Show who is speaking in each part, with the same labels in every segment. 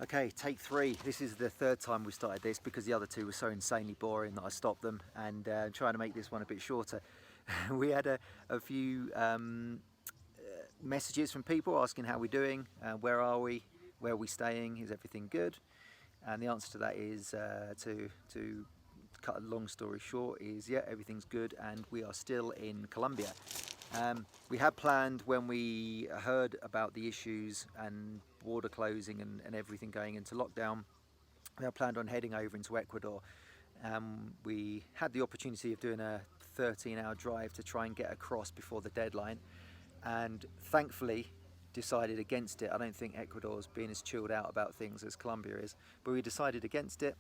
Speaker 1: Okay, take three. This is the third time we started this because the other two were so insanely boring that I stopped them, and trying to make this one a bit shorter. We had a few messages from people asking how we're doing, where are we, where are we staying, is everything good? And the answer to that is, to cut a long story short, is yeah, everything's good, and we are still in Colombia. We had planned, when we heard about the issues and border closing and everything going into lockdown, we had planned on heading over into Ecuador. We had the opportunity of doing a 13-hour drive to try and get across before the deadline, and thankfully decided against it. I don't think Ecuador's been as chilled out about things as Colombia is, but we decided against it.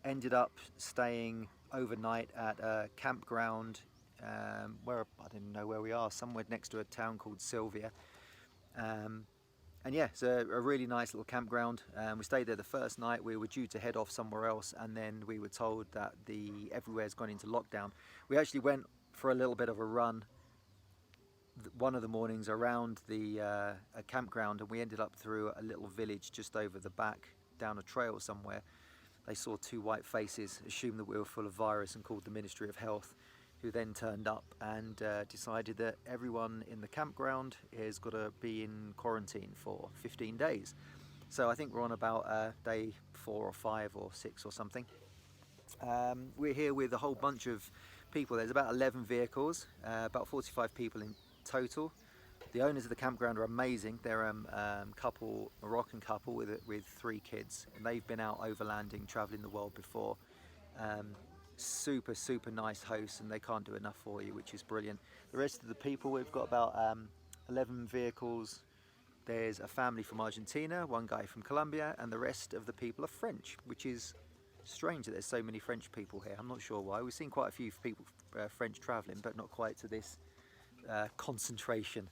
Speaker 1: Ended up staying overnight at a campground where I don't know where we are, somewhere next to a town called Sylvia. And yeah, it's a really nice little campground. We stayed there the first night. We were due to head off somewhere else, and then we were told that everywhere's gone into lockdown. We actually went for a little bit of a run one of the mornings around the a campground, and we ended up through a little village just over the back down a trail somewhere. They saw two white faces, assumed that we were full of virus, and called the Ministry of Health, who then turned up and decided that everyone in the campground has got to be in quarantine for 15 days. So I think we're on about day 4 or 5 or 6 or something. We're here with a whole bunch of people. There's about 11 vehicles, about 45 people in total. The owners of the campground are amazing. They're a Moroccan couple with 3 kids, and they've been out overlanding, traveling the world before. Super nice hosts, and they can't do enough for you, which is brilliant. The rest of the people, we've got about 11 vehicles. There's a family from Argentina, one guy from Colombia, and the rest of the people are French, which is strange that there's so many French people here. I'm not sure why. We've seen quite a few people French traveling, but not quite to this concentration.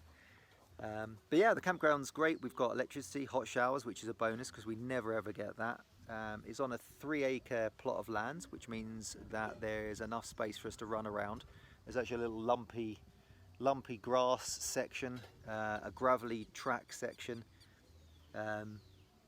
Speaker 1: But yeah, the campground's great. We've got electricity, hot showers, which is a bonus because we never ever get that. It's on a 3-acre plot of land, which means that there's enough space for us to run around. There's actually a little lumpy grass section, a gravelly track section, a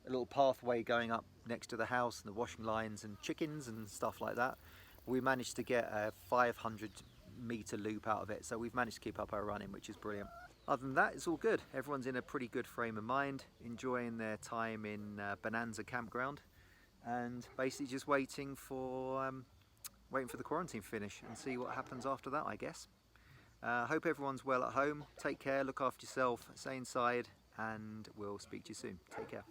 Speaker 1: little pathway going up next to the house, and the washing lines and chickens and stuff like that. We managed to get a 500-metre loop out of it, so we've managed to keep up our running, which is brilliant. Other than that, it's all good. Everyone's in a pretty good frame of mind, enjoying their time in Bonanza Campground, and basically just waiting for the quarantine to finish and see what happens after that, I guess. Hope everyone's well at home. Take care, look after yourself, stay inside, and we'll speak to you soon. Take care.